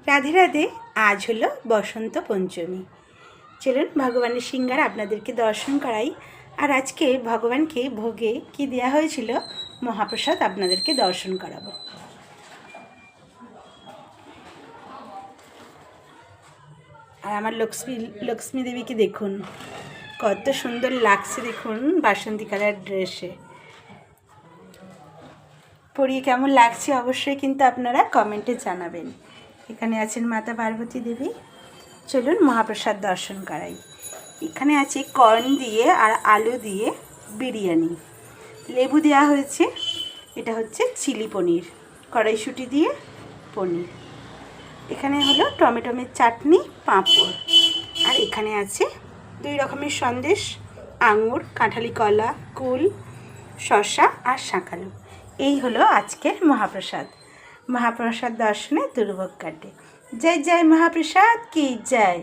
রাধে রাধে। আজ হলো বসন্ত পঞ্চমী। চলুন ভগবানের সিঙ্গার আপনাদেরকে দর্শন করাই। আর আজকে ভগবানকে ভোগে কি দেওয়া হয়েছিল মহাপ্রসাদ আপনাদেরকে দর্শন করাবো। আর আমার লক্ষ্মী দেবীকে দেখুন, কত সুন্দর লাগছে দেখুন বাসন্তী কালার ড্রেসে। পরিয়ে কেমন লাগছে অবশ্যই কিন্তু আপনারা কমেন্টে জানাবেন। এখানে আছেন মাতা পার্বতী দেবী। চলুন মহাপ্রসাদ দর্শন করাই। এখানে আছে কর্ন দিয়ে আর আলু দিয়ে বিরিয়ানি, লেবু দেওয়া হয়েছে। এটা হচ্ছে চিলি পনির, কড়াইশুঁটি দিয়ে পনির। এখানে হলো টমেটোমের চাটনি, পাঁপড়। আর এখানে আছে 2 রকমের সন্দেশ, আঙুর, কাঁঠালি কলা, কুল, শসা আর শাঁকালু। এই হলো আজকের মহাপ্রসাদ। মহাপ্রসাদ দর্শনে দুর্ভোগ কাটে। জয় জয় মহাপ্রসাদ কি জয়।